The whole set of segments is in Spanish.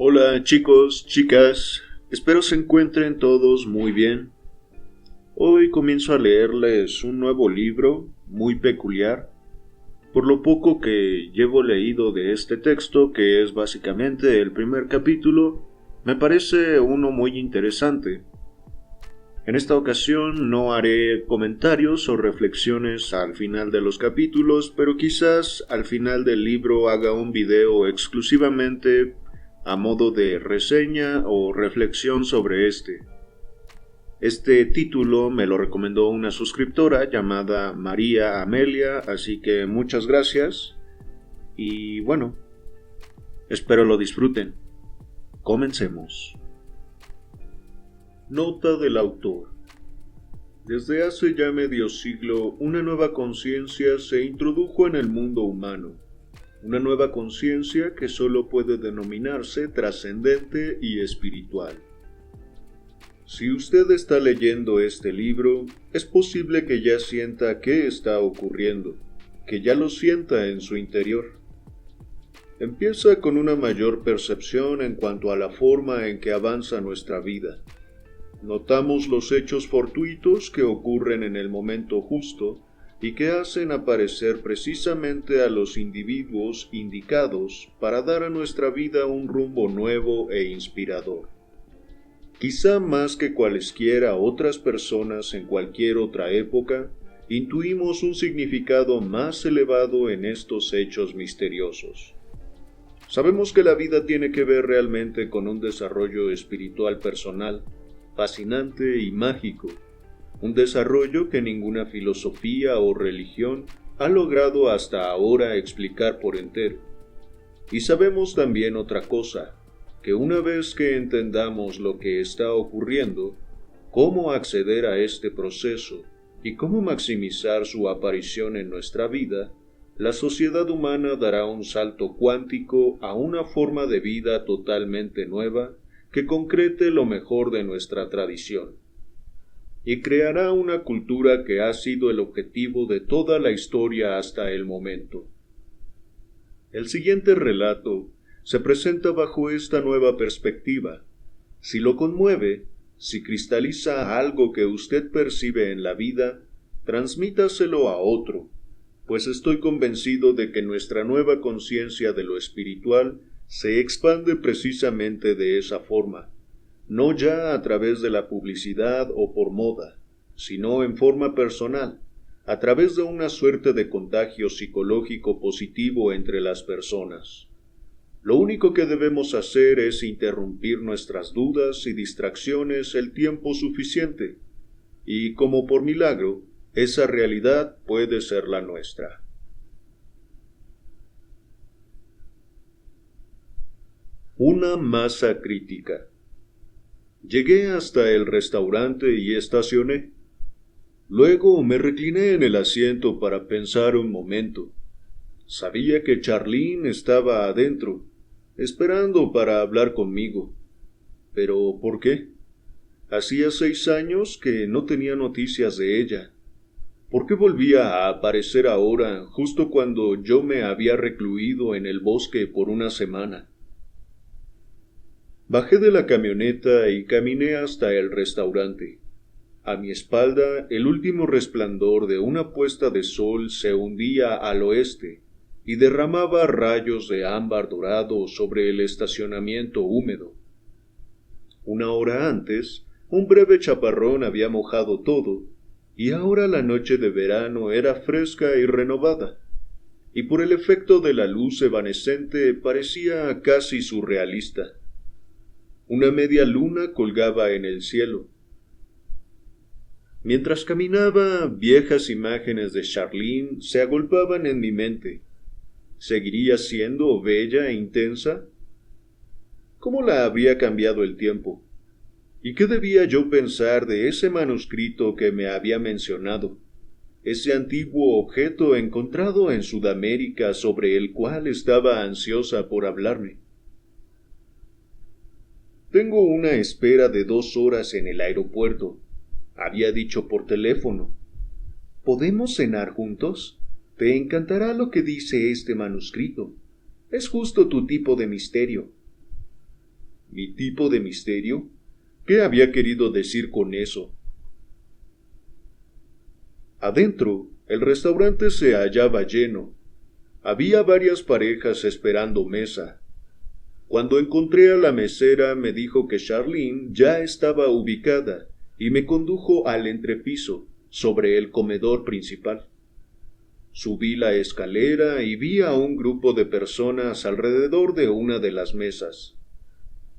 Hola chicos, chicas, espero se encuentren todos muy bien. Hoy comienzo a leerles un nuevo libro muy peculiar, por lo poco que llevo leído de este texto, que es básicamente el primer capítulo, me parece uno muy interesante. En esta ocasión no haré comentarios o reflexiones al final de los capítulos, pero quizás al final del libro haga un video exclusivamente a modo de reseña o reflexión sobre este. Este título me lo recomendó una suscriptora llamada María Amelia, así que muchas gracias y bueno, espero lo disfruten. Comencemos. Nota del autor. Desde hace ya medio siglo, una nueva conciencia se introdujo en el mundo humano. Una nueva conciencia que solo puede denominarse trascendente y espiritual. Si usted está leyendo este libro, es posible que ya sienta qué está ocurriendo, que ya lo sienta en su interior. Empieza con una mayor percepción en cuanto a la forma en que avanza nuestra vida. Notamos los hechos fortuitos que ocurren en el momento justo y que hacen aparecer precisamente a los individuos indicados para dar a nuestra vida un rumbo nuevo e inspirador. Quizá más que cualesquiera otras personas en cualquier otra época, intuimos un significado más elevado en estos hechos misteriosos. Sabemos que la vida tiene que ver realmente con un desarrollo espiritual personal, fascinante y mágico, un desarrollo que ninguna filosofía o religión ha logrado hasta ahora explicar por entero. Y sabemos también otra cosa, que una vez que entendamos lo que está ocurriendo, cómo acceder a este proceso y cómo maximizar su aparición en nuestra vida, la sociedad humana dará un salto cuántico a una forma de vida totalmente nueva que concrete lo mejor de nuestra tradición, y creará una cultura que ha sido el objetivo de toda la historia hasta el momento. El siguiente relato se presenta bajo esta nueva perspectiva. Si lo conmueve, si cristaliza algo que usted percibe en la vida, transmítaselo a otro, pues estoy convencido de que nuestra nueva conciencia de lo espiritual se expande precisamente de esa forma, no ya a través de la publicidad o por moda, sino en forma personal, a través de una suerte de contagio psicológico positivo entre las personas. Lo único que debemos hacer es interrumpir nuestras dudas y distracciones el tiempo suficiente, y como por milagro, esa realidad puede ser la nuestra. Una masa crítica. Llegué hasta el restaurante y estacioné. Luego me recliné en el asiento para pensar un momento. Sabía que Charlene estaba adentro, esperando para hablar conmigo. ¿Pero por qué? Hacía 6 años que no tenía noticias de ella. ¿Por qué volvía a aparecer ahora, justo cuando yo me había recluido en el bosque por una semana? Bajé de la camioneta y caminé hasta el restaurante. A mi espalda, el último resplandor de una puesta de sol se hundía al oeste y derramaba rayos de ámbar dorado sobre el estacionamiento húmedo. Una hora antes, un breve chaparrón había mojado todo, y ahora la noche de verano era fresca y renovada, y por el efecto de la luz evanescente parecía casi surrealista. Una media luna colgaba en el cielo. Mientras caminaba, viejas imágenes de Charlene se agolpaban en mi mente. ¿Seguiría siendo bella e intensa? ¿Cómo la habría cambiado el tiempo? ¿Y qué debía yo pensar de ese manuscrito que me había mencionado? Ese antiguo objeto encontrado en Sudamérica sobre el cual estaba ansiosa por hablarme. Tengo una espera de 2 horas en el aeropuerto, había dicho por teléfono. ¿Podemos cenar juntos? Te encantará lo que dice este manuscrito. Es justo tu tipo de misterio. ¿Mi tipo de misterio? ¿Qué había querido decir con eso? Adentro, el restaurante se hallaba lleno. Había varias parejas esperando mesa. Cuando encontré a la mesera me dijo que Charlene ya estaba ubicada y me condujo al entrepiso, sobre el comedor principal. Subí la escalera y vi a un grupo de personas alrededor de una de las mesas.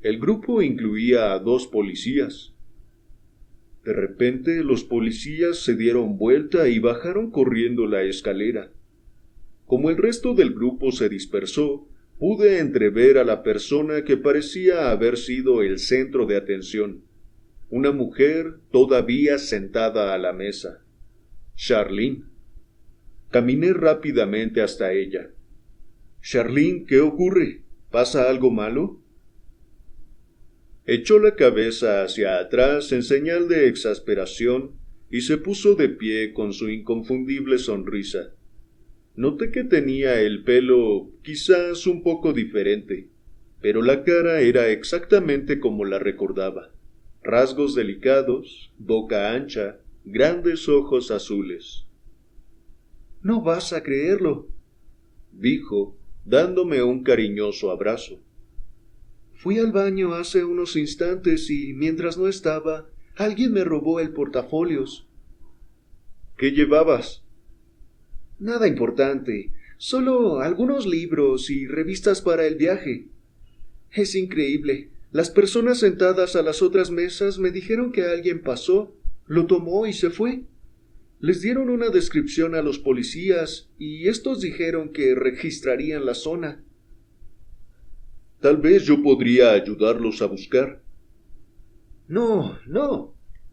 El grupo incluía a 2 policías. De repente los policías se dieron vuelta y bajaron corriendo la escalera. Como el resto del grupo se dispersó, pude entrever a la persona que parecía haber sido el centro de atención. Una mujer todavía sentada a la mesa. Charlene. Caminé rápidamente hasta ella. Charlene, ¿qué ocurre? ¿Pasa algo malo? Echó la cabeza hacia atrás en señal de exasperación y se puso de pie con su inconfundible sonrisa. Noté que tenía el pelo quizás un poco diferente, pero la cara era exactamente como la recordaba. Rasgos delicados, boca ancha, grandes ojos azules. «No vas a creerlo», dijo, dándome un cariñoso abrazo. «Fui al baño hace unos instantes y, mientras no estaba, alguien me robó el portafolios». «¿Qué llevabas?» «Nada importante, solo algunos libros y revistas para el viaje». «Es increíble. Las personas sentadas a las otras mesas me dijeron que alguien pasó, lo tomó y se fue. Les dieron una descripción a los policías y estos dijeron que registrarían la zona». «Tal vez yo podría ayudarlos a buscar». «No,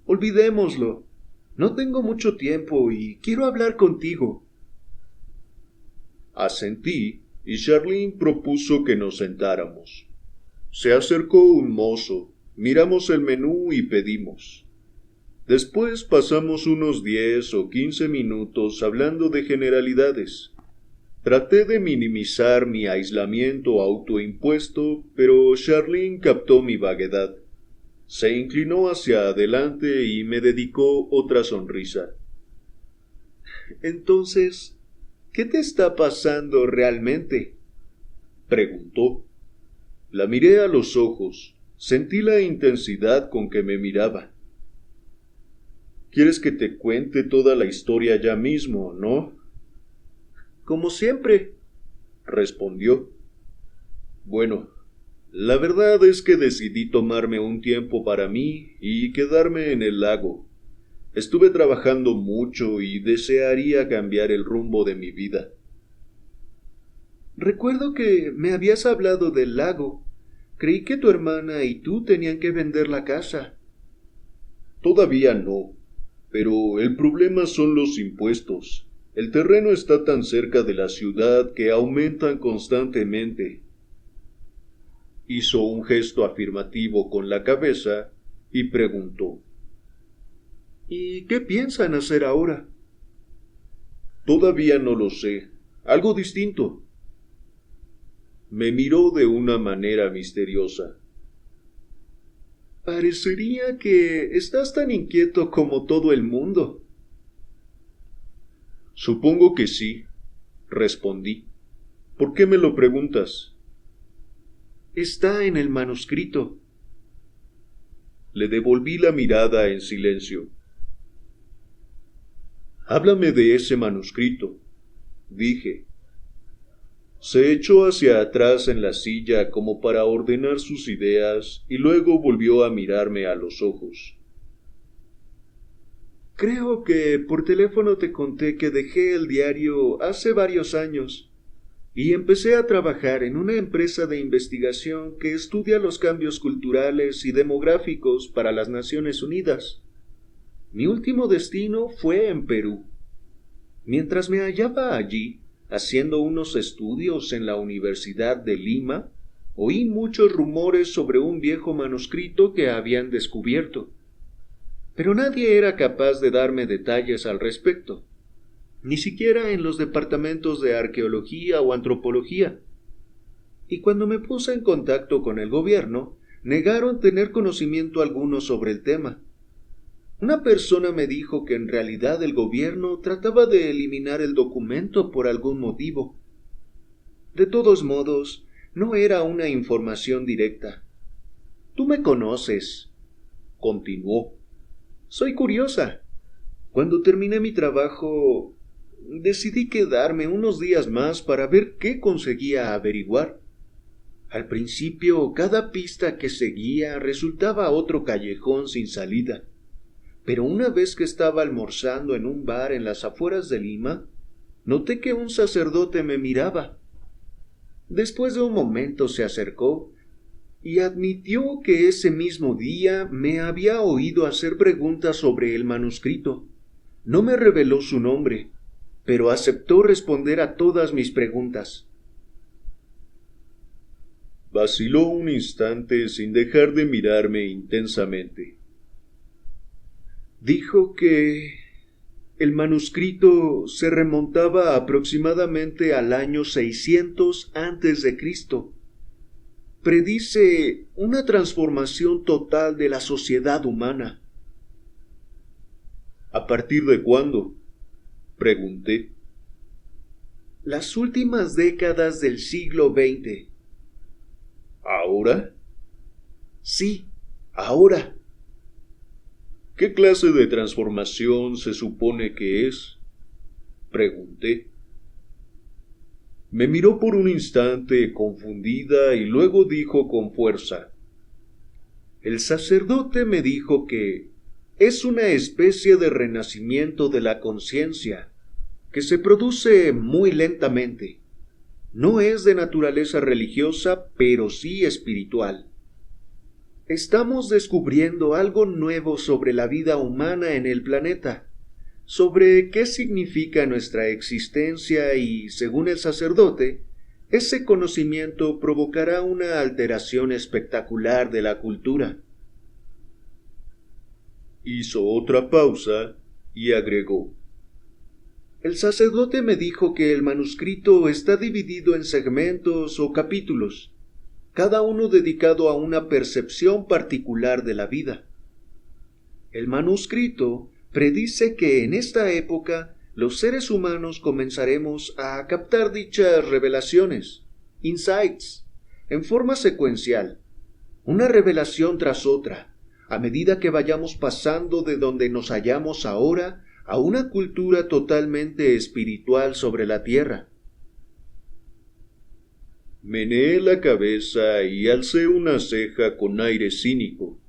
olvidémoslo. No tengo mucho tiempo y quiero hablar contigo». Asentí y Charlene propuso que nos sentáramos. Se acercó un mozo, miramos el menú y pedimos. Después pasamos unos 10 o 15 minutos hablando de generalidades. Traté de minimizar mi aislamiento autoimpuesto, pero Charlene captó mi vaguedad. Se inclinó hacia adelante y me dedicó otra sonrisa. «Entonces, ¿qué te está pasando realmente?», preguntó. La miré a los ojos, sentí la intensidad con que me miraba. «¿Quieres que te cuente toda la historia ya mismo, no?» «Como siempre», respondió. «Bueno, la verdad es que decidí tomarme un tiempo para mí y quedarme en el lago. Estuve trabajando mucho y desearía cambiar el rumbo de mi vida». «Recuerdo que me habías hablado del lago. Creí que tu hermana y tú tenían que vender la casa». «Todavía no, pero el problema son los impuestos. El terreno está tan cerca de la ciudad que aumentan constantemente». Hizo un gesto afirmativo con la cabeza y preguntó. «¿Y qué piensan hacer ahora?» «Todavía no lo sé. Algo distinto». Me miró de una manera misteriosa. «Parecería que estás tan inquieto como todo el mundo». «Supongo que sí», respondí. «¿Por qué me lo preguntas?» «Está en el manuscrito». Le devolví la mirada en silencio. «Háblame de ese manuscrito», dije. Se echó hacia atrás en la silla como para ordenar sus ideas y luego volvió a mirarme a los ojos. «Creo que por teléfono te conté que dejé el diario hace varios años y empecé a trabajar en una empresa de investigación que estudia los cambios culturales y demográficos para las Naciones Unidas. Mi último destino fue en Perú. Mientras me hallaba allí, haciendo unos estudios en la Universidad de Lima, oí muchos rumores sobre un viejo manuscrito que habían descubierto. Pero nadie era capaz de darme detalles al respecto, ni siquiera en los departamentos de arqueología o antropología. Y cuando me puse en contacto con el gobierno, negaron tener conocimiento alguno sobre el tema. Una persona me dijo que en realidad el gobierno trataba de eliminar el documento por algún motivo. De todos modos, no era una información directa. Tú me conoces, continuó. Soy curiosa. Cuando terminé mi trabajo, decidí quedarme unos días más para ver qué conseguía averiguar. Al principio, cada pista que seguía resultaba otro callejón sin salida. Pero una vez que estaba almorzando en un bar en las afueras de Lima, noté que un sacerdote me miraba. Después de un momento se acercó y admitió que ese mismo día me había oído hacer preguntas sobre el manuscrito. No me reveló su nombre, pero aceptó responder a todas mis preguntas. Vaciló un instante sin dejar de mirarme intensamente. Dijo que el manuscrito se remontaba aproximadamente al año 600 a.C. Predice una transformación total de la sociedad humana. ¿A partir de cuándo?, pregunté. Las últimas décadas del siglo XX. ¿Ahora? Sí, ahora. ¿Qué clase de transformación se supone que es?, pregunté. Me miró por un instante confundida y luego dijo con fuerza: el sacerdote me dijo que es una especie de renacimiento de la conciencia, que se produce muy lentamente. No es de naturaleza religiosa, pero sí espiritual. Estamos descubriendo algo nuevo sobre la vida humana en el planeta, sobre qué significa nuestra existencia y, según el sacerdote, ese conocimiento provocará una alteración espectacular de la cultura. Hizo otra pausa y agregó: el sacerdote me dijo que el manuscrito está dividido en segmentos o capítulos, cada uno dedicado a una percepción particular de la vida. El manuscrito predice que en esta época los seres humanos comenzaremos a captar dichas revelaciones, insights, en forma secuencial, una revelación tras otra, a medida que vayamos pasando de donde nos hallamos ahora a una cultura totalmente espiritual sobre la tierra. Meneé la cabeza y alcé una ceja con aire cínico.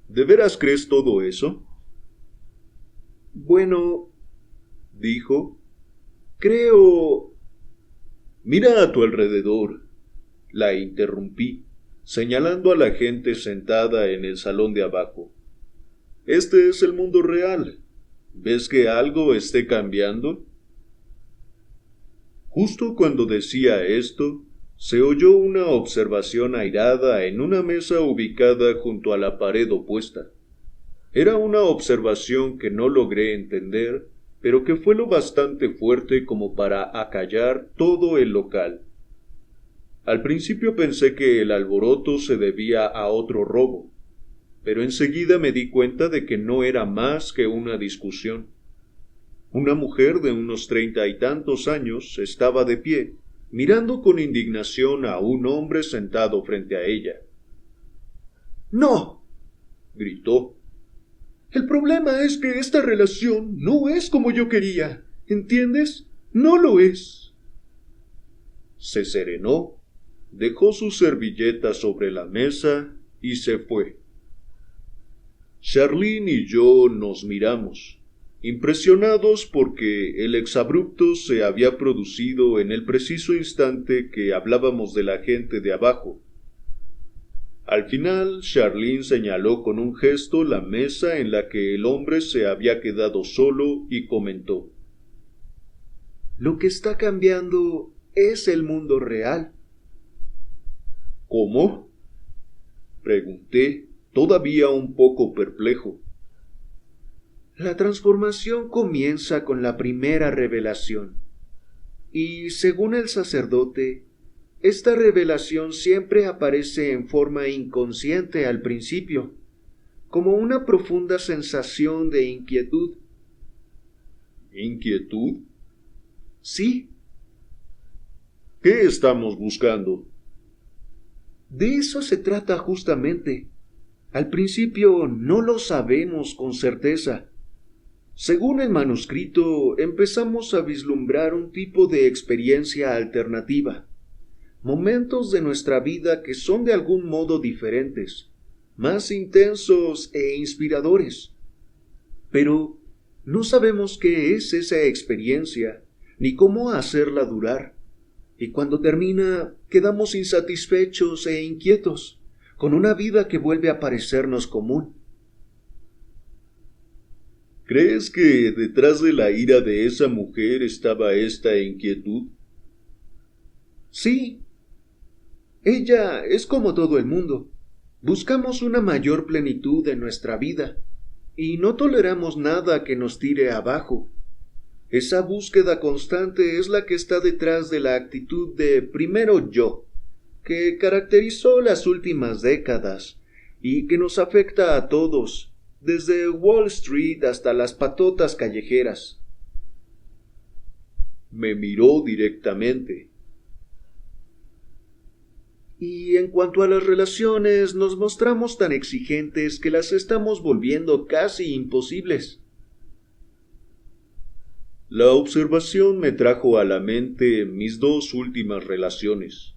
¿De veras crees todo eso? Bueno, dijo, creo... Mira a tu alrededor, la interrumpí, señalando a la gente sentada en el salón de abajo. Este es el mundo real. ¿Ves que algo esté cambiando? Justo cuando decía esto, se oyó una observación airada en una mesa ubicada junto a la pared opuesta. Era una observación que no logré entender, pero que fue lo bastante fuerte como para acallar todo el local. Al principio pensé que el alboroto se debía a otro robo, pero enseguida me di cuenta de que no era más que una discusión. Una mujer de unos 30 y tantos años estaba de pie, mirando con indignación a un hombre sentado frente a ella. ¡No!, gritó. El problema es que esta relación no es como yo quería, ¿entiendes? No lo es. Se serenó, dejó su servilleta sobre la mesa y se fue. Charlene y yo nos miramos, impresionados porque el exabrupto se había producido en el preciso instante que hablábamos de la gente de abajo. Al final, Charlene señaló con un gesto la mesa en la que el hombre se había quedado solo y comentó: lo que está cambiando es el mundo real. ¿Cómo?, pregunté, todavía un poco perplejo. La transformación comienza con la primera revelación, y según el sacerdote, esta revelación siempre aparece en forma inconsciente al principio, como una profunda sensación de inquietud. ¿Inquietud? Sí. ¿Qué estamos buscando? De eso se trata justamente. Al principio no lo sabemos con certeza. Según el manuscrito, empezamos a vislumbrar un tipo de experiencia alternativa, momentos de nuestra vida que son de algún modo diferentes, más intensos e inspiradores. Pero no sabemos qué es esa experiencia, ni cómo hacerla durar, y cuando termina quedamos insatisfechos e inquietos, con una vida que vuelve a parecernos común. ¿Crees que detrás de la ira de esa mujer estaba esta inquietud? Sí. Ella es como todo el mundo. Buscamos una mayor plenitud en nuestra vida, y no toleramos nada que nos tire abajo. Esa búsqueda constante es la que está detrás de la actitud de primero yo, que caracterizó las últimas décadas, y que nos afecta a todos, desde Wall Street hasta las patotas callejeras. Me miró directamente. Y en cuanto a las relaciones, nos mostramos tan exigentes que las estamos volviendo casi imposibles. La observación me trajo a la mente mis dos últimas relaciones.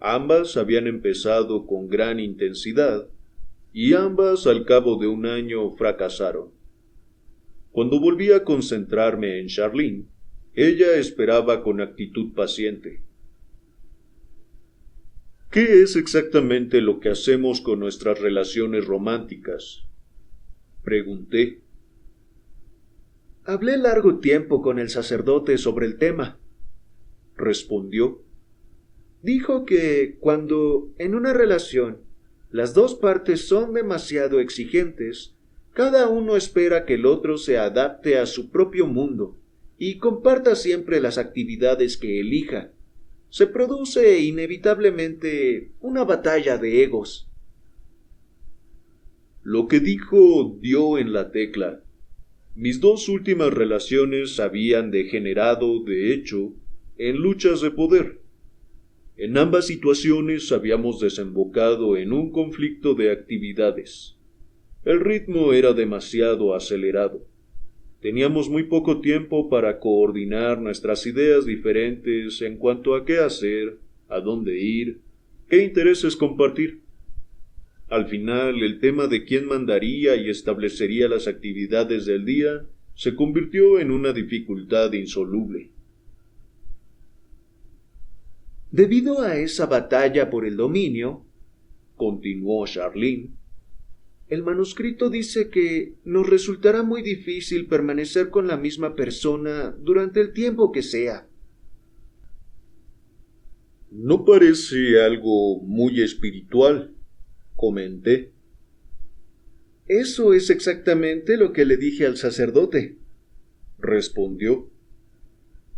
Ambas habían empezado con gran intensidad, y ambas al cabo de un año fracasaron. Cuando volví a concentrarme en Charlene, ella esperaba con actitud paciente. ¿Qué es exactamente lo que hacemos con nuestras relaciones románticas? Pregunté. Hablé largo tiempo con el sacerdote sobre el tema, respondió. Dijo que cuando en una relación las dos partes son demasiado exigentes, cada uno espera que el otro se adapte a su propio mundo y comparta siempre las actividades que elija. Se produce inevitablemente una batalla de egos. Lo que dijo dio en la tecla. Mis dos últimas relaciones habían degenerado, de hecho, en luchas de poder. En ambas situaciones habíamos desembocado en un conflicto de actividades. El ritmo era demasiado acelerado. Teníamos muy poco tiempo para coordinar nuestras ideas diferentes en cuanto a qué hacer, a dónde ir, qué intereses compartir. Al final, el tema de quién mandaría y establecería las actividades del día se convirtió en una dificultad insoluble. Debido a esa batalla por el dominio, continuó Charlene, el manuscrito dice que nos resultará muy difícil permanecer con la misma persona durante el tiempo que sea. No parece algo muy espiritual, comenté. Eso es exactamente lo que le dije al sacerdote, respondió.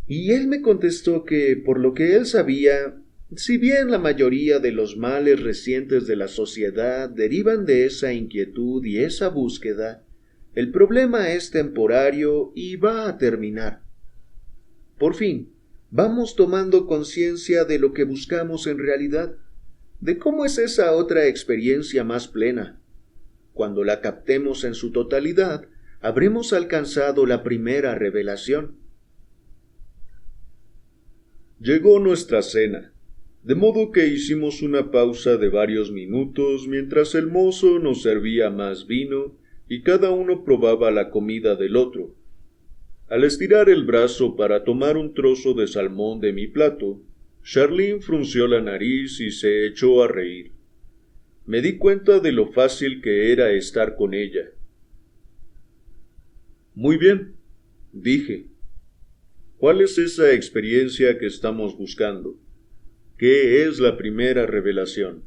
Y él me contestó que, por lo que él sabía, si bien la mayoría de los males recientes de la sociedad derivan de esa inquietud y esa búsqueda, el problema es temporario y va a terminar. Por fin, vamos tomando conciencia de lo que buscamos en realidad, de cómo es esa otra experiencia más plena. Cuando la captemos en su totalidad, habremos alcanzado la primera revelación. Llegó nuestra cena, de modo que hicimos una pausa de varios minutos mientras el mozo nos servía más vino y cada uno probaba la comida del otro. Al estirar el brazo para tomar un trozo de salmón de mi plato, Charlene frunció la nariz y se echó a reír. Me di cuenta de lo fácil que era estar con ella. Muy bien, dije. ¿Cuál es esa experiencia que estamos buscando? ¿Qué es la primera revelación?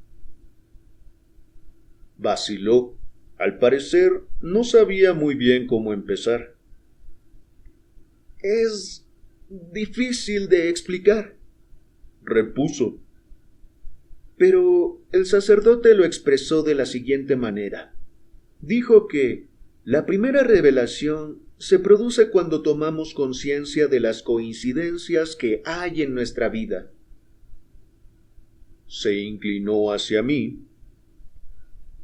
Vaciló. Al parecer, no sabía muy bien cómo empezar. Es difícil de explicar, repuso, Pero el sacerdote lo expresó de la siguiente manera. Dijo que la primera revelación se produce cuando tomamos conciencia de las coincidencias que hay en nuestra vida. Se inclinó hacia mí.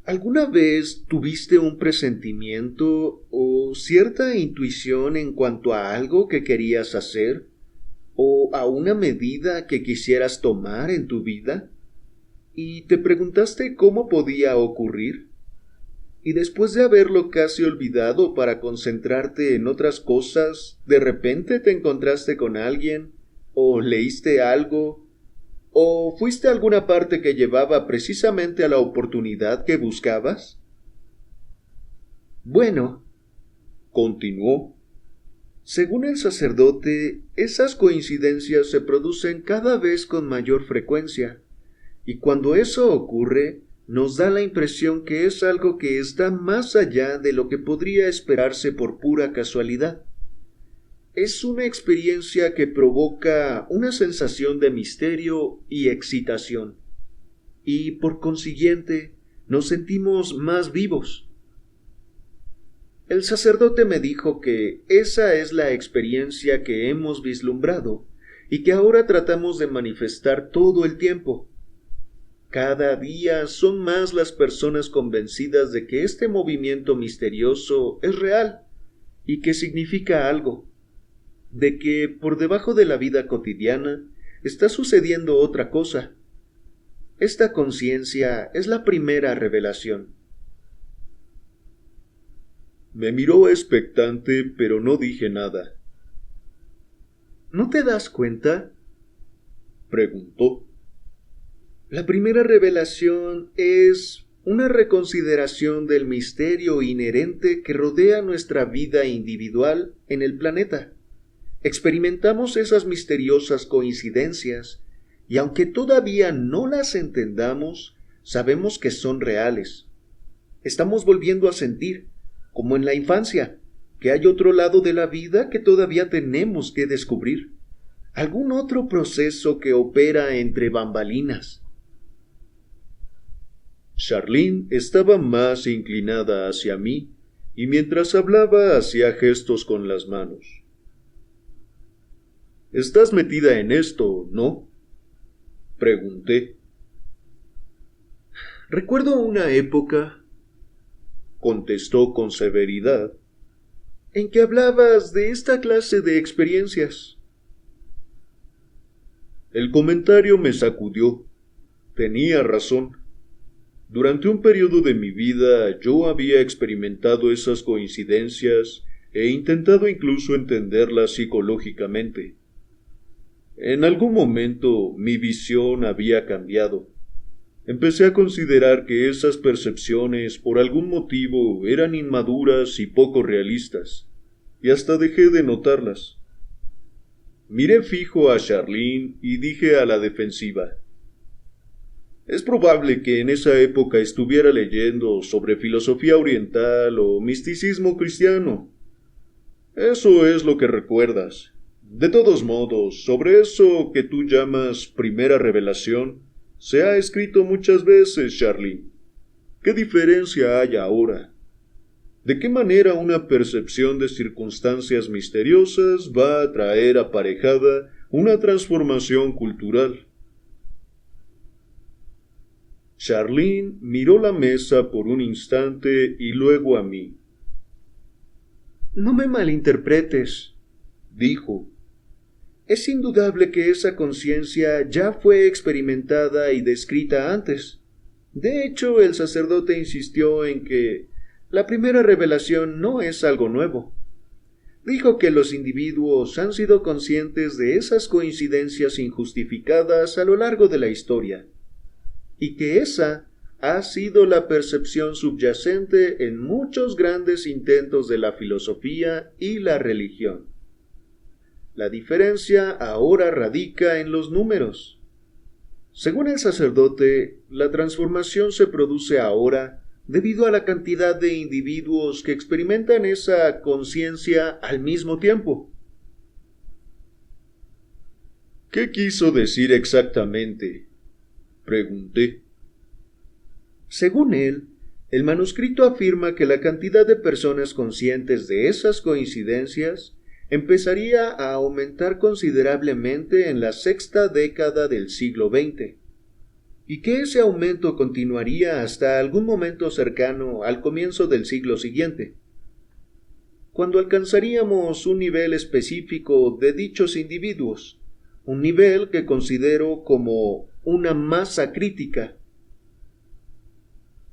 ¿Alguna vez tuviste un presentimiento o cierta intuición en cuanto a algo que querías hacer o a una medida que quisieras tomar en tu vida? ¿Y te preguntaste cómo podía ocurrir? Y después de haberlo casi olvidado para concentrarte en otras cosas, de repente te encontraste con alguien, o leíste algo, o fuiste a alguna parte que llevaba precisamente a la oportunidad que buscabas. Bueno, continuó, según el sacerdote, esas coincidencias se producen cada vez con mayor frecuencia, y cuando eso ocurre, nos da la impresión que es algo que está más allá de lo que podría esperarse por pura casualidad. Es una experiencia que provoca una sensación de misterio y excitación, y por consiguiente nos sentimos más vivos. El sacerdote me dijo que esa es la experiencia que hemos vislumbrado y que ahora tratamos de manifestar todo el tiempo. Cada día son más las personas convencidas de que este movimiento misterioso es real y que significa algo, de que por debajo de la vida cotidiana está sucediendo otra cosa. Esta conciencia es la primera revelación. Me miró expectante, pero no dije nada. ¿No te das cuenta?, preguntó. La primera revelación es una reconsideración del misterio inherente que rodea nuestra vida individual en el planeta. Experimentamos esas misteriosas coincidencias y aunque todavía no las entendamos, sabemos que son reales. Estamos volviendo a sentir, como en la infancia, que hay otro lado de la vida que todavía tenemos que descubrir. Algún otro proceso que opera entre bambalinas. Charlene estaba más inclinada hacia mí y mientras hablaba hacía gestos con las manos. «¿Estás metida en esto, no?», pregunté. «Recuerdo una época», contestó con severidad, «en que hablabas de esta clase de experiencias». El comentario me sacudió. Tenía razón. Durante un periodo de mi vida yo había experimentado esas coincidencias e intentado incluso entenderlas psicológicamente. En algún momento mi visión había cambiado. Empecé a considerar que esas percepciones por algún motivo eran inmaduras y poco realistas, y hasta dejé de notarlas. Miré fijo a Charlene y dije a la defensiva: «Es probable que en esa época estuviera leyendo sobre filosofía oriental o misticismo cristiano. Eso es lo que recuerdas. De todos modos, sobre eso que tú llamas primera revelación, se ha escrito muchas veces, Charlie. ¿Qué diferencia hay ahora? ¿De qué manera una percepción de circunstancias misteriosas va a traer aparejada una transformación cultural?» Charlene miró la mesa por un instante y luego a mí. «No me malinterpretes», dijo. «Es indudable que esa conciencia ya fue experimentada y descrita antes. De hecho, el sacerdote insistió en que la primera revelación no es algo nuevo. Dijo que los individuos han sido conscientes de esas coincidencias injustificadas a lo largo de la historia, y que esa ha sido la percepción subyacente en muchos grandes intentos de la filosofía y la religión. La diferencia ahora radica en los números. Según el sacerdote, la transformación se produce ahora debido a la cantidad de individuos que experimentan esa conciencia al mismo tiempo». «¿Qué quiso decir exactamente?», Pregunté. Según él, el manuscrito afirma que la cantidad de personas conscientes de esas coincidencias empezaría a aumentar considerablemente en la sexta década del siglo XX, y que ese aumento continuaría hasta algún momento cercano al comienzo del siglo siguiente, cuando alcanzaríamos un nivel específico de dichos individuos, un nivel que considero como una masa crítica.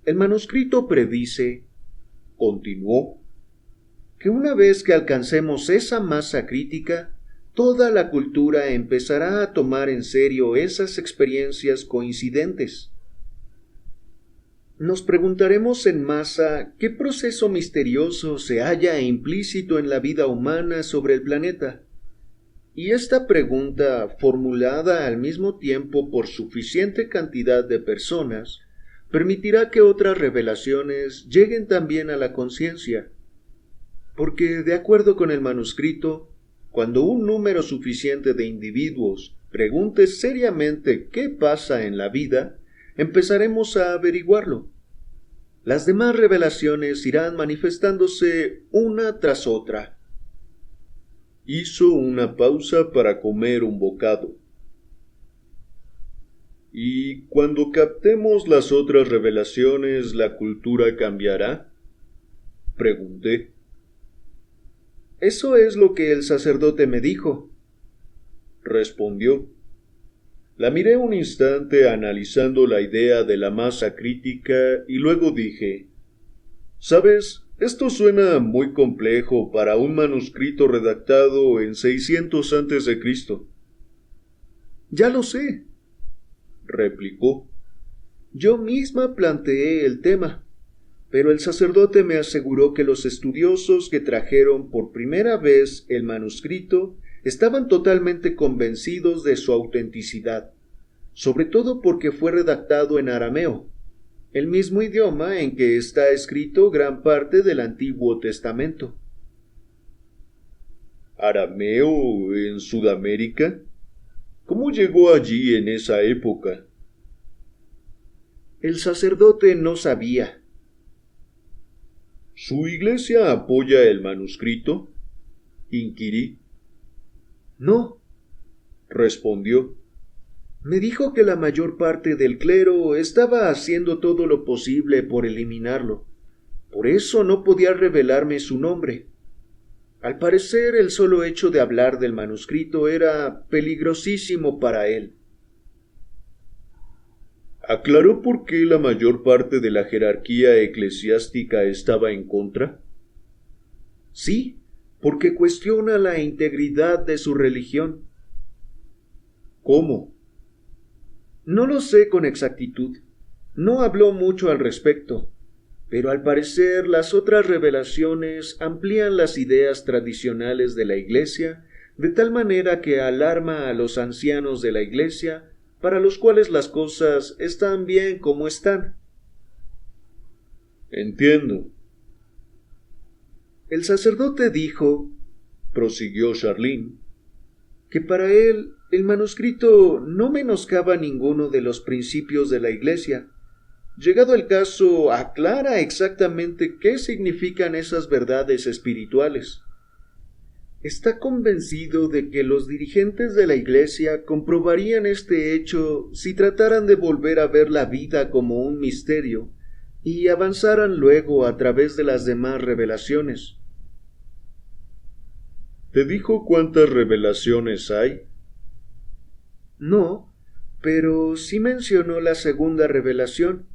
El manuscrito predice, continuó, que una vez que alcancemos esa masa crítica, toda la cultura empezará a tomar en serio esas experiencias coincidentes. Nos preguntaremos en masa qué proceso misterioso se halla implícito en la vida humana sobre el planeta. Y esta pregunta, formulada al mismo tiempo por suficiente cantidad de personas, permitirá que otras revelaciones lleguen también a la conciencia. Porque, de acuerdo con el manuscrito, cuando un número suficiente de individuos pregunte seriamente qué pasa en la vida, empezaremos a averiguarlo. Las demás revelaciones irán manifestándose una tras otra. Hizo una pausa para comer un bocado. ¿Y cuando captemos las otras revelaciones, la cultura cambiará? Pregunté. Eso es lo que el sacerdote me dijo, respondió. La miré un instante analizando la idea de la masa crítica y luego dije, ¿sabes? Esto suena muy complejo para un manuscrito redactado en 600 a.C. Ya lo sé, replicó. Yo misma planteé el tema, pero el sacerdote me aseguró que los estudiosos que trajeron por primera vez el manuscrito estaban totalmente convencidos de su autenticidad, sobre todo porque fue redactado en arameo, el mismo idioma en que está escrito gran parte del Antiguo Testamento. ¿Arameo en Sudamérica? ¿Cómo llegó allí en esa época? El sacerdote no sabía. ¿Su iglesia apoya el manuscrito? Inquirí. No, respondió. Me dijo que la mayor parte del clero estaba haciendo todo lo posible por eliminarlo. Por eso no podía revelarme su nombre. Al parecer, el solo hecho de hablar del manuscrito era peligrosísimo para él. ¿Aclaró por qué la mayor parte de la jerarquía eclesiástica estaba en contra? Sí, porque cuestiona la integridad de su religión. ¿Cómo? No lo sé con exactitud. No habló mucho al respecto, pero al parecer las otras revelaciones amplían las ideas tradicionales de la Iglesia de tal manera que alarma a los ancianos de la Iglesia, para los cuales las cosas están bien como están. Entiendo. El sacerdote dijo, prosiguió Charlene, que para él el manuscrito no menoscaba ninguno de los principios de la Iglesia. Llegado el caso, aclara exactamente qué significan esas verdades espirituales. Está convencido de que los dirigentes de la Iglesia comprobarían este hecho si trataran de volver a ver la vida como un misterio y avanzaran luego a través de las demás revelaciones. ¿Te dijo cuántas revelaciones hay? No, pero sí mencionó la segunda revelación.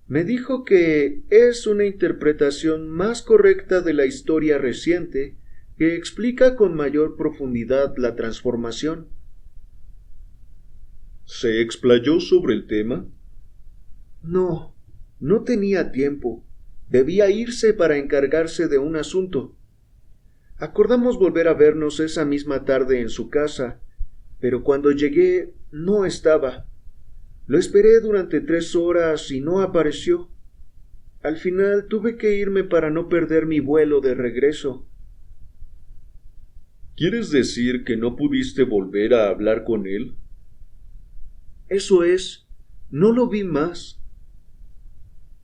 Me dijo que es una interpretación más correcta de la historia reciente que explica con mayor profundidad la transformación. ¿Se explayó sobre el tema? No, no tenía tiempo. Debía irse para encargarse de un asunto. Acordamos volver a vernos esa misma tarde en su casa, pero cuando llegué no estaba. Lo esperé durante 3 horas y no apareció. Al final tuve que irme para no perder mi vuelo de regreso. ¿Quieres decir que no pudiste volver a hablar con él? Eso es. No lo vi más.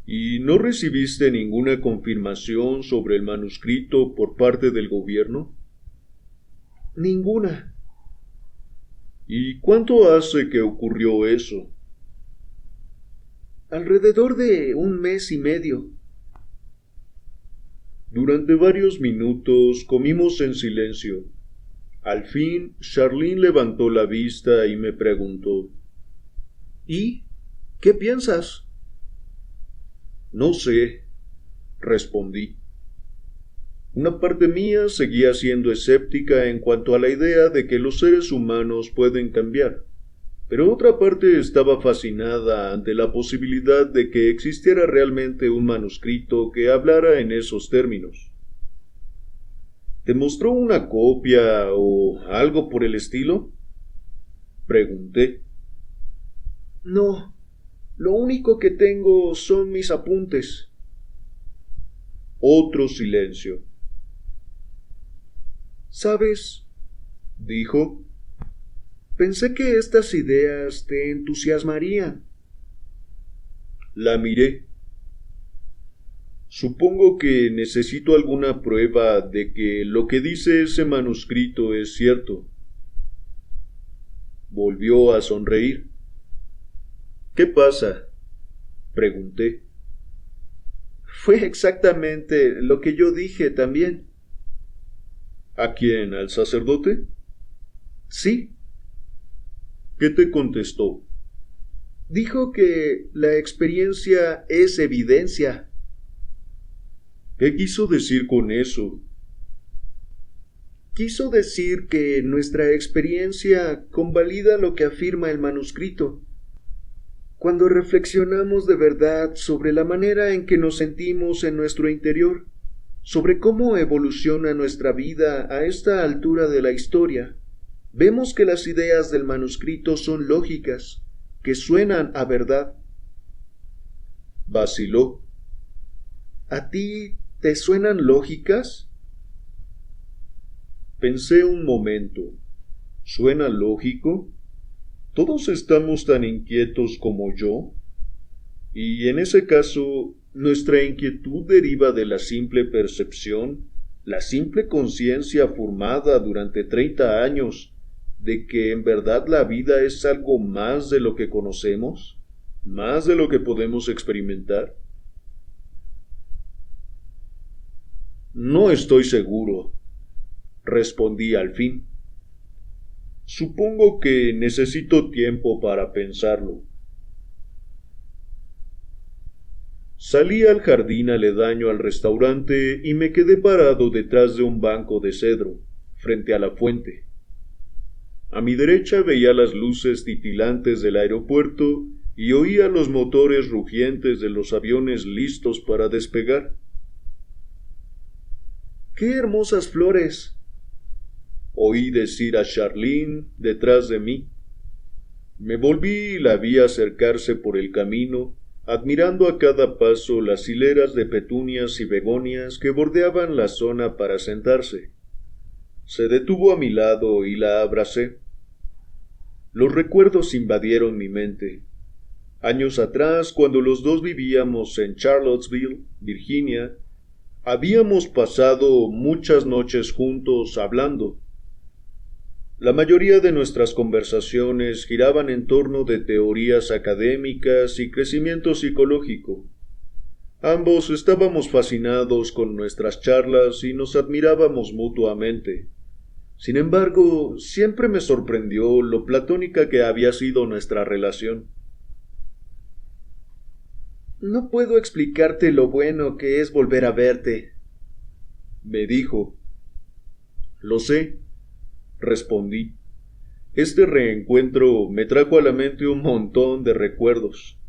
¿Y no recibiste ninguna confirmación sobre el manuscrito por parte del gobierno? Ninguna. ¿Y cuánto hace que ocurrió eso? Alrededor de 1 mes y medio. Durante varios minutos comimos en silencio. Al fin, Charlene levantó la vista y me preguntó: ¿Y qué piensas? No sé, respondí. Una parte mía seguía siendo escéptica en cuanto a la idea de que los seres humanos pueden cambiar, pero otra parte estaba fascinada ante la posibilidad de que existiera realmente un manuscrito que hablara en esos términos. ¿Te mostró una copia o algo por el estilo? Pregunté. No, lo único que tengo son mis apuntes. Otro silencio. ¿Sabes?, dijo. Pensé que estas ideas te entusiasmarían. La miré. Supongo que necesito alguna prueba de que lo que dice ese manuscrito es cierto. Volvió a sonreír. ¿Qué pasa?, pregunté. Fue exactamente lo que yo dije también. ¿A quién? ¿Al sacerdote? Sí. ¿Qué te contestó? Dijo que la experiencia es evidencia. ¿Qué quiso decir con eso? Quiso decir que nuestra experiencia convalida lo que afirma el manuscrito. Cuando reflexionamos de verdad sobre la manera en que nos sentimos en nuestro interior, sobre cómo evoluciona nuestra vida a esta altura de la historia, vemos que las ideas del manuscrito son lógicas, que suenan a verdad. Vaciló. ¿A ti te suenan lógicas? Pensé un momento. ¿Suena lógico? ¿Todos estamos tan inquietos como yo? Y en ese caso, nuestra inquietud deriva de la simple percepción, la simple conciencia formada durante 30 años de que en verdad la vida es algo más de lo que conocemos, más de lo que podemos experimentar. No estoy seguro, respondí al fin. Supongo que necesito tiempo para pensarlo. Salí al jardín aledaño al restaurante y me quedé parado detrás de un banco de cedro, frente a la fuente. A mi derecha veía las luces titilantes del aeropuerto y oía los motores rugientes de los aviones listos para despegar. ¡Qué hermosas flores!, oí decir a Charlene detrás de mí. Me volví y la vi acercarse por el camino, admirando a cada paso las hileras de petunias y begonias que bordeaban la zona para sentarse. Se detuvo a mi lado y la abracé. Los recuerdos invadieron mi mente. Años atrás, cuando los dos vivíamos en Charlottesville, Virginia, habíamos pasado muchas noches juntos hablando. La mayoría de nuestras conversaciones giraban en torno de teorías académicas y crecimiento psicológico. Ambos estábamos fascinados con nuestras charlas y nos admirábamos mutuamente. Sin embargo, siempre me sorprendió lo platónica que había sido nuestra relación. No puedo explicarte lo bueno que es volver a verte, me dijo. Lo sé, respondí. Este reencuentro me trajo a la mente un montón de recuerdos.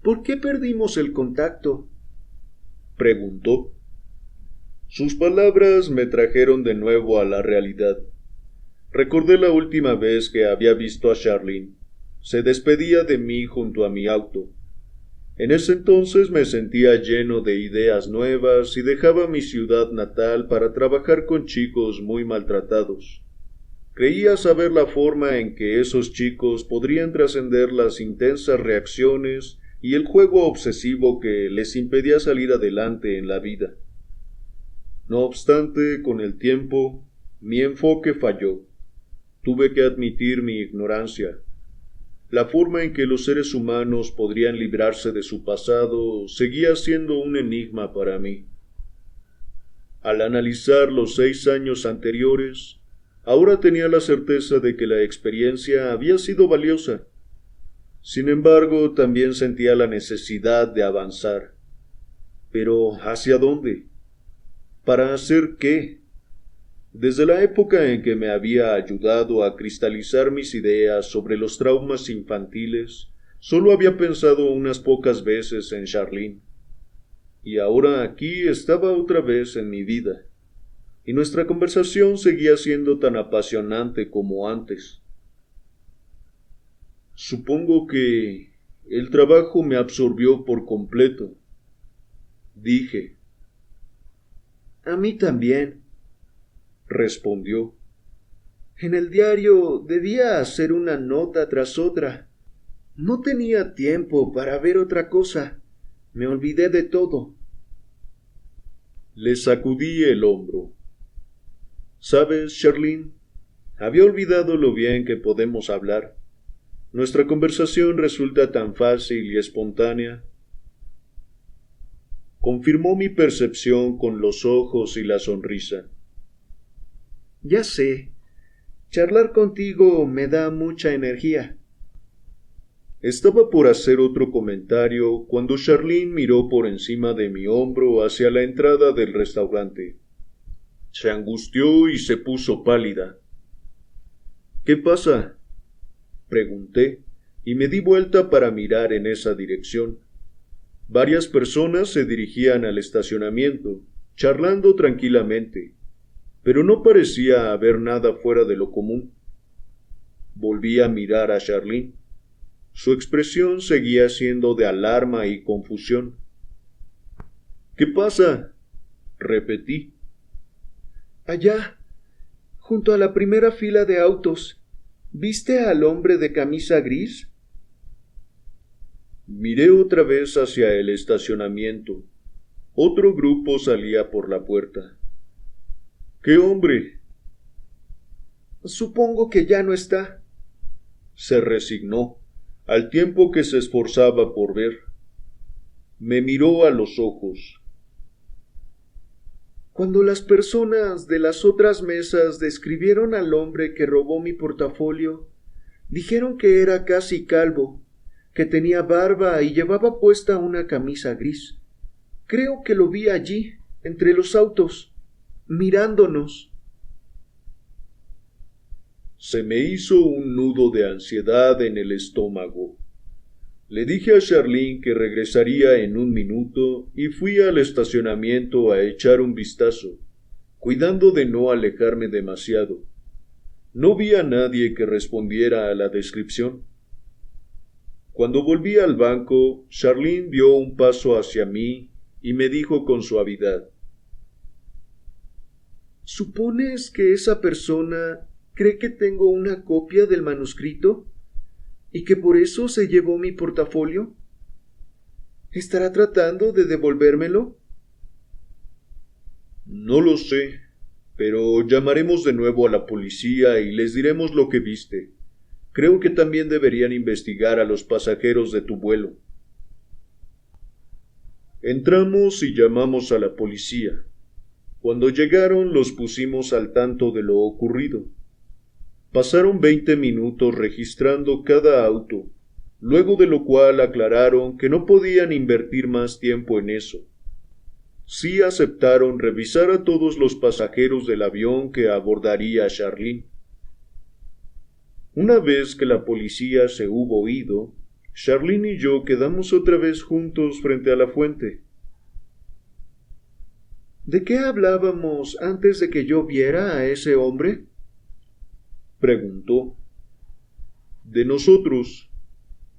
¿Por qué perdimos el contacto?, preguntó. Sus palabras me trajeron de nuevo a la realidad. Recordé la última vez que había visto a Charlene. Se despedía de mí junto a mi auto. En ese entonces me sentía lleno de ideas nuevas y dejaba mi ciudad natal para trabajar con chicos muy maltratados. Creía saber la forma en que esos chicos podrían trascender las intensas reacciones y el juego obsesivo que les impedía salir adelante en la vida. No obstante, con el tiempo, mi enfoque falló. Tuve que admitir mi ignorancia. La forma en que los seres humanos podrían librarse de su pasado seguía siendo un enigma para mí. Al analizar los 6 años anteriores, ahora tenía la certeza de que la experiencia había sido valiosa. Sin embargo, también sentía la necesidad de avanzar. Pero, ¿hacia dónde? ¿Para hacer qué? Desde la época en que me había ayudado a cristalizar mis ideas sobre los traumas infantiles, solo había pensado unas pocas veces en Charlene. Y ahora aquí estaba otra vez en mi vida. Y nuestra conversación seguía siendo tan apasionante como antes. Supongo que el trabajo me absorbió por completo, dije. A mí también, respondió. En el diario debía hacer una nota tras otra. No tenía tiempo para ver otra cosa. Me olvidé de todo. Le sacudí el hombro. ¿Sabes, Charlene? Había olvidado lo bien que podemos hablar. Nuestra conversación resulta tan fácil y espontánea. Confirmó mi percepción con los ojos y la sonrisa. Ya sé. Charlar contigo me da mucha energía. Estaba por hacer otro comentario cuando Charlene miró por encima de mi hombro hacia la entrada del restaurante. Se angustió y se puso pálida. ¿Qué pasa? Pregunté, y me di vuelta para mirar en esa dirección. Varias personas se dirigían al estacionamiento, charlando tranquilamente, pero no parecía haber nada fuera de lo común. Volví a mirar a Charlene. Su expresión seguía siendo de alarma y confusión. ¿Qué pasa? Repetí. Allá, junto a la primera fila de autos. ¿Viste al hombre de camisa gris? Miré otra vez hacia el estacionamiento. Otro grupo salía por la puerta. ¿Qué hombre? Supongo que ya no está. Se resignó, al tiempo que se esforzaba por ver. Me miró a los ojos. Cuando las personas de las otras mesas describieron al hombre que robó mi portafolio, dijeron que era casi calvo, que tenía barba y llevaba puesta una camisa gris. Creo que lo vi allí, entre los autos, mirándonos. Se me hizo un nudo de ansiedad en el estómago. Le dije a Charlene que regresaría en un minuto y fui al estacionamiento a echar un vistazo, cuidando de no alejarme demasiado. No vi a nadie que respondiera a la descripción. Cuando volví al banco, Charlene dio un paso hacia mí y me dijo con suavidad: ¿Supones que esa persona cree que tengo una copia del manuscrito? ¿Y que por eso se llevó mi portafolio? ¿Estará tratando de devolvérmelo? No lo sé, pero llamaremos de nuevo a la policía y les diremos lo que viste. Creo que también deberían investigar a los pasajeros de tu vuelo. Entramos y llamamos a la policía. Cuando llegaron los pusimos al tanto de lo ocurrido. Pasaron 20 minutos registrando cada auto, luego de lo cual aclararon que no podían invertir más tiempo en eso. Sí aceptaron revisar a todos los pasajeros del avión que abordaría Charlene. Una vez que la policía se hubo ido, Charlene y yo quedamos otra vez juntos frente a la fuente. ¿De qué hablábamos antes de que yo viera a ese hombre?, preguntó. De nosotros,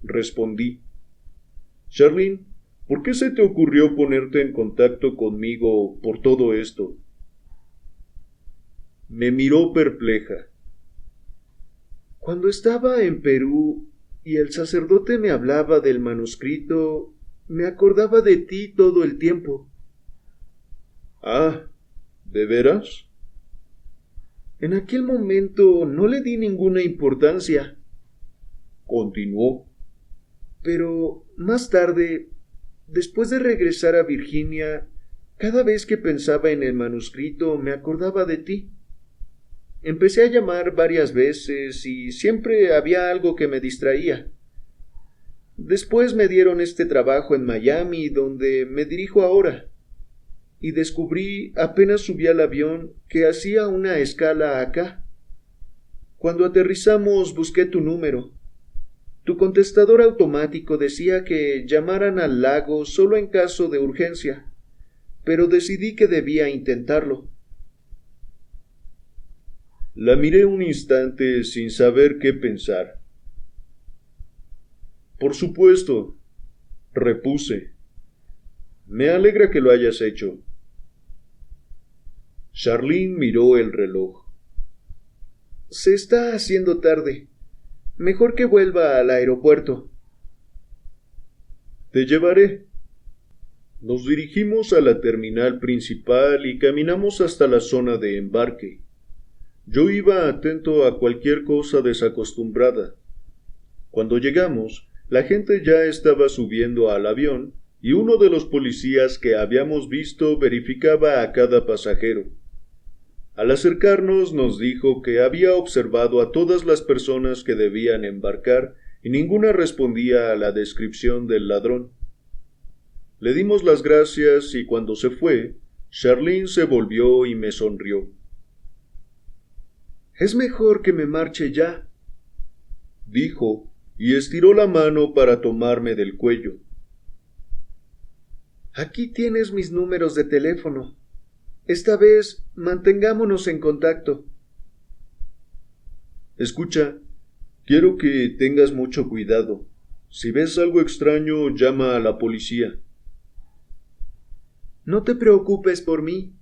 respondí. Charlene, ¿por qué se te ocurrió ponerte en contacto conmigo por todo esto? Me miró perpleja. Cuando estaba en Perú y el sacerdote me hablaba del manuscrito, me acordaba de ti todo el tiempo. Ah, ¿de veras? En aquel momento no le di ninguna importancia. Continuó. Pero más tarde, después de regresar a Virginia, cada vez que pensaba en el manuscrito me acordaba de ti. Empecé a llamar varias veces y siempre había algo que me distraía. Después me dieron este trabajo en Miami, donde me dirijo ahora, y descubrí, apenas subí al avión, que hacía una escala acá. Cuando aterrizamos busqué tu número. Tu contestador automático decía que llamaran al lago solo en caso de urgencia, pero decidí que debía intentarlo. La miré un instante sin saber qué pensar. Por supuesto, repuse. Me alegra que lo hayas hecho. Charlene miró el reloj. Se está haciendo tarde. Mejor que vuelva al aeropuerto. Te llevaré. Nos dirigimos a la terminal principal y caminamos hasta la zona de embarque. Yo iba atento a cualquier cosa desacostumbrada. Cuando llegamos, la gente ya estaba subiendo al avión y uno de los policías que habíamos visto verificaba a cada pasajero. Al acercarnos nos dijo que había observado a todas las personas que debían embarcar y ninguna respondía a la descripción del ladrón. Le dimos las gracias y cuando se fue, Charlene se volvió y me sonrió. Es mejor que me marche ya, dijo, y estiró la mano para tomarme del cuello. Aquí tienes mis números de teléfono. Esta vez mantengámonos en contacto. Escucha, quiero que tengas mucho cuidado. Si ves algo extraño, llama a la policía. No te preocupes por mí,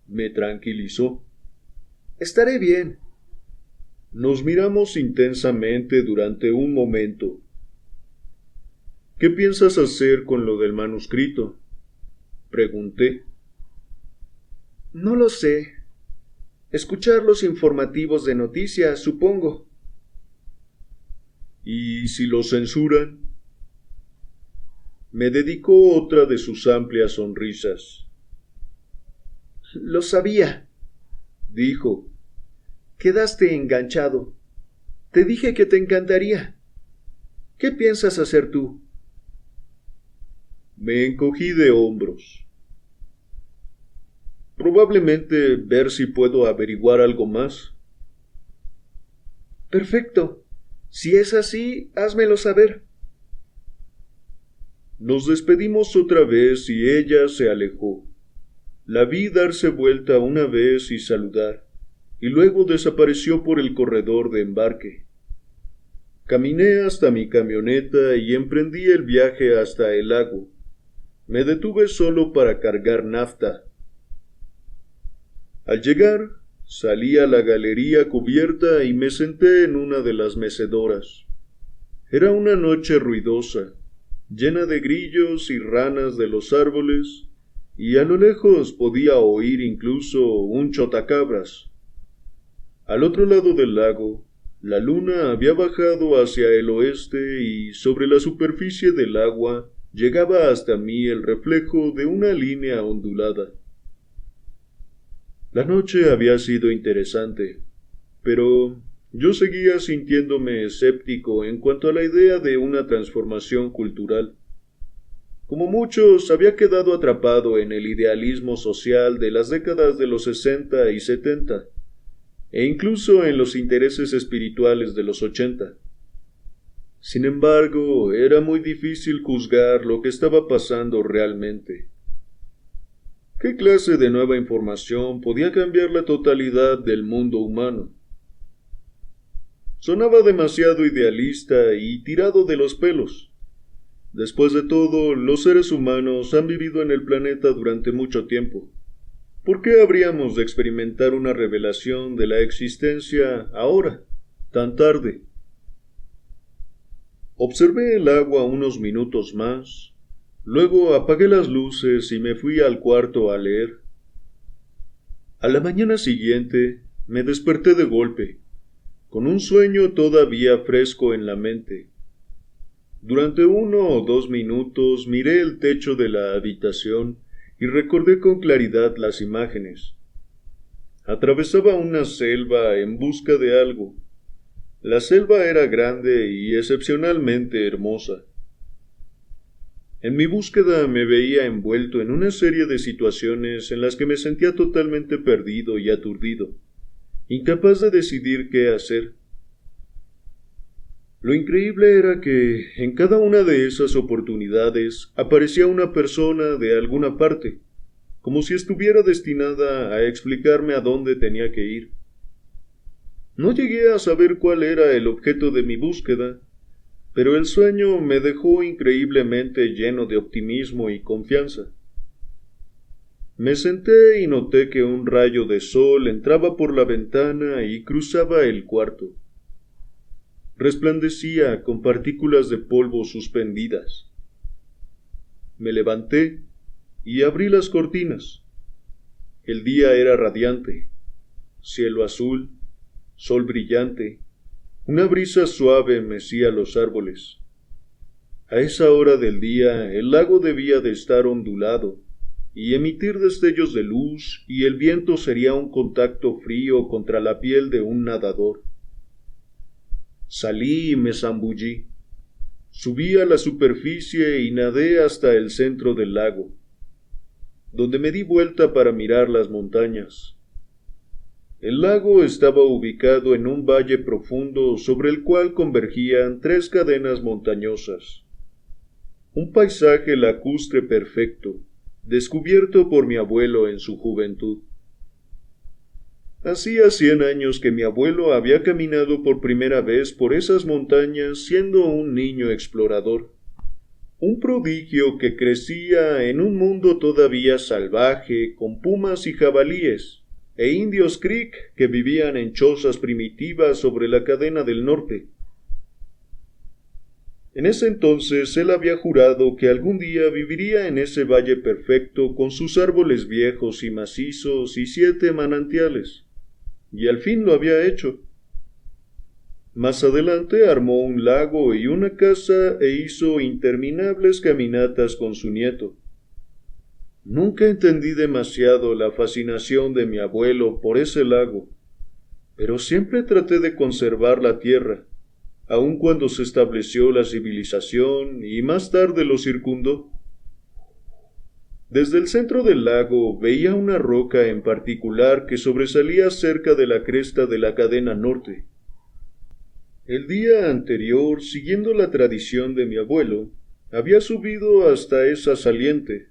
me tranquilizó. Estaré bien. Nos miramos intensamente durante un momento. ¿Qué piensas hacer con lo del manuscrito? Pregunté. No lo sé. Escuchar los informativos de noticias, supongo. ¿Y si lo censuran? Me dedicó otra de sus amplias sonrisas. Lo sabía, dijo. Quedaste enganchado. Te dije que te encantaría. ¿Qué piensas hacer tú? Me encogí de hombros. Probablemente ver si puedo averiguar algo más. Perfecto. Si es así, házmelo saber. Nos despedimos otra vez y ella se alejó. La vi darse vuelta una vez y saludar, y luego desapareció por el corredor de embarque. Caminé hasta mi camioneta y emprendí el viaje hasta el lago. Me detuve solo para cargar nafta. Al llegar, salí a la galería cubierta y me senté en una de las mecedoras. Era una noche ruidosa, llena de grillos y ranas de los árboles, y a lo lejos podía oír incluso un chotacabras. Al otro lado del lago, la luna había bajado hacia el oeste y sobre la superficie del agua llegaba hasta mí el reflejo de una línea ondulada. La noche había sido interesante, pero yo seguía sintiéndome escéptico en cuanto a la idea de una transformación cultural. Como muchos, había quedado atrapado en el idealismo social de las décadas de los 60 y 70, e incluso en los intereses espirituales de los 80. Sin embargo, era muy difícil juzgar lo que estaba pasando realmente. ¿Qué clase de nueva información podía cambiar la totalidad del mundo humano? Sonaba demasiado idealista y tirado de los pelos. Después de todo, los seres humanos han vivido en el planeta durante mucho tiempo. ¿Por qué habríamos de experimentar una revelación de la existencia ahora, tan tarde. Observé el agua unos minutos más, luego apagué las luces y me fui al cuarto a leer. A la mañana siguiente me desperté de golpe, con un sueño todavía fresco en la mente. Durante 1 o 2 minutos miré el techo de la habitación y recordé con claridad las imágenes. Atravesaba una selva en busca de algo. La selva era grande y excepcionalmente hermosa. En mi búsqueda me veía envuelto en una serie de situaciones en las que me sentía totalmente perdido y aturdido, incapaz de decidir qué hacer. Lo increíble era que en cada una de esas oportunidades aparecía una persona de alguna parte, como si estuviera destinada a explicarme a dónde tenía que ir. No llegué a saber cuál era el objeto de mi búsqueda, pero el sueño me dejó increíblemente lleno de optimismo y confianza. Me senté y noté que un rayo de sol entraba por la ventana y cruzaba el cuarto. Resplandecía con partículas de polvo suspendidas. Me levanté y abrí las cortinas. El día era radiante, cielo azul, sol brillante, una brisa suave mecía los árboles. A esa hora del día el lago debía de estar ondulado y emitir destellos de luz, y el viento sería un contacto frío contra la piel de un nadador. Salí y me zambullí. Subí a la superficie y nadé hasta el centro del lago, donde me di vuelta para mirar las montañas. El lago estaba ubicado en un valle profundo sobre el cual convergían 3 cadenas montañosas. Un paisaje lacustre perfecto, descubierto por mi abuelo en su juventud. Hacía 100 años que mi abuelo había caminado por primera vez por esas montañas siendo un niño explorador. Un prodigio que crecía en un mundo todavía salvaje, con pumas y jabalíes, e indios Creek que vivían en chozas primitivas sobre la cadena del norte. En ese entonces él había jurado que algún día viviría en ese valle perfecto con sus árboles viejos y macizos y 7 manantiales, y al fin lo había hecho. Más adelante armó un lago y una casa e hizo interminables caminatas con su nieto. Nunca entendí demasiado la fascinación de mi abuelo por ese lago, pero siempre traté de conservar la tierra, aun cuando se estableció la civilización y más tarde lo circundó. Desde el centro del lago veía una roca en particular que sobresalía cerca de la cresta de la cadena norte. El día anterior, siguiendo la tradición de mi abuelo, había subido hasta esa saliente,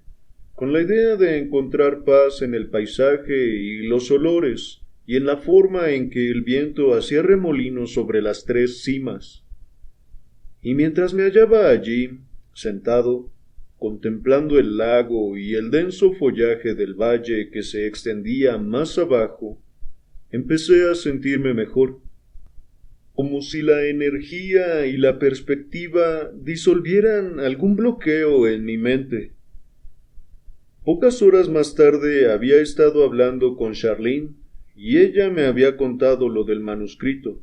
con la idea de encontrar paz en el paisaje y los olores, y en la forma en que el viento hacía remolinos sobre las 3 cimas. Y mientras me hallaba allí, sentado, contemplando el lago y el denso follaje del valle que se extendía más abajo, empecé a sentirme mejor, como si la energía y la perspectiva disolvieran algún bloqueo en mi mente. Pocas horas más tarde había estado hablando con Charlene y ella me había contado lo del manuscrito.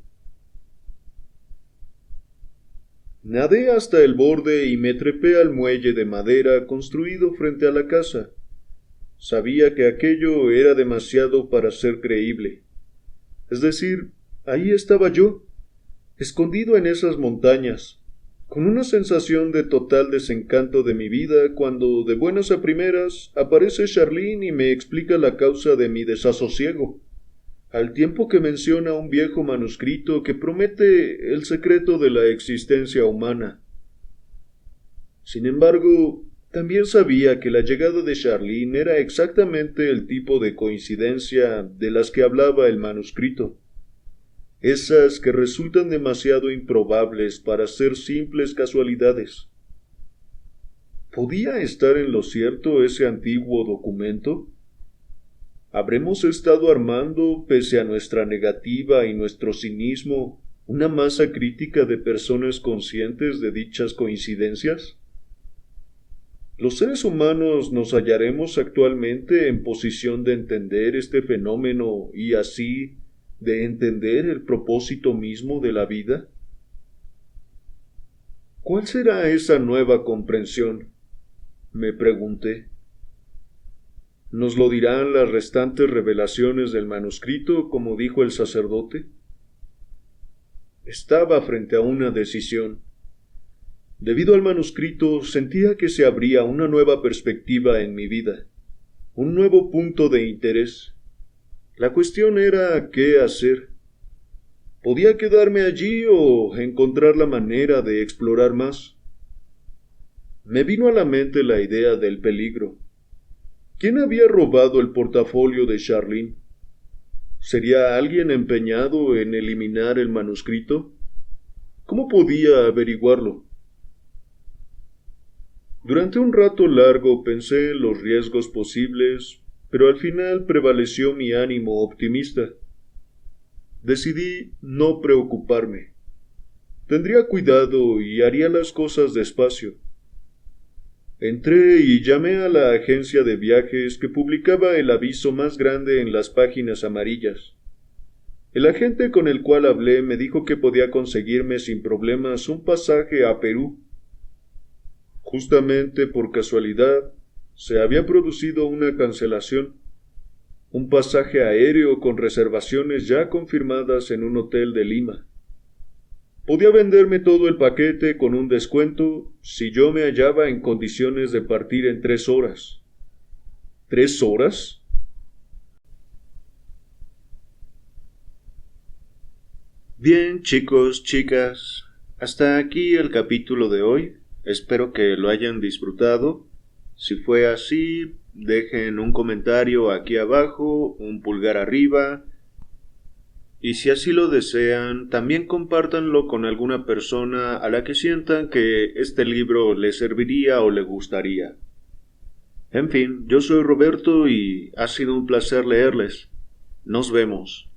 Nadé hasta el borde y me trepé al muelle de madera construido frente a la casa. Sabía que aquello era demasiado para ser creíble. Es decir, ahí estaba yo, escondido en esas montañas, con una sensación de total desencanto de mi vida cuando, de buenas a primeras, aparece Charlene y me explica la causa de mi desasosiego, al tiempo que menciona un viejo manuscrito que promete el secreto de la existencia humana. Sin embargo, también sabía que la llegada de Charlene era exactamente el tipo de coincidencia de las que hablaba el manuscrito. Esas que resultan demasiado improbables para ser simples casualidades. ¿Podía estar en lo cierto ese antiguo documento? ¿Habremos estado armando, pese a nuestra negativa y nuestro cinismo, ¿Una masa crítica de personas conscientes de dichas coincidencias? ¿Los seres humanos nos hallaremos actualmente en posición de entender este fenómeno y así de entender el propósito mismo de la vida? ¿Cuál será esa nueva comprensión?, me pregunté. ¿Nos lo dirán las restantes revelaciones del manuscrito, como dijo el sacerdote? Estaba frente a una decisión. Debido al manuscrito, sentía que se abría una nueva perspectiva en mi vida, un nuevo punto de interés. La cuestión era qué hacer. ¿Podía quedarme allí o encontrar la manera de explorar más? Me vino a la mente la idea del peligro. ¿Quién había robado el portafolio de Charlene? ¿Sería alguien empeñado en eliminar el manuscrito? ¿Cómo podía averiguarlo? Durante un rato largo pensé en los riesgos posibles, pero al final prevaleció mi ánimo optimista. Decidí no preocuparme. Tendría cuidado y haría las cosas despacio. Entré y llamé a la agencia de viajes que publicaba el aviso más grande en las páginas amarillas. El agente con el cual hablé me dijo que podía conseguirme sin problemas un pasaje a Perú. Justamente por casualidad, se había producido una cancelación. Un pasaje aéreo con reservaciones ya confirmadas en un hotel de Lima. Podía venderme todo el paquete con un descuento si yo me hallaba en condiciones de partir en 3 horas. ¿3 horas? Bien, chicos, chicas, hasta aquí el capítulo de hoy. Espero que lo hayan disfrutado. Si fue así, dejen un comentario aquí abajo, un pulgar arriba, y si así lo desean, también compártanlo con alguna persona a la que sientan que este libro le serviría o le gustaría. En fin, yo soy Roberto y ha sido un placer leerles. Nos vemos.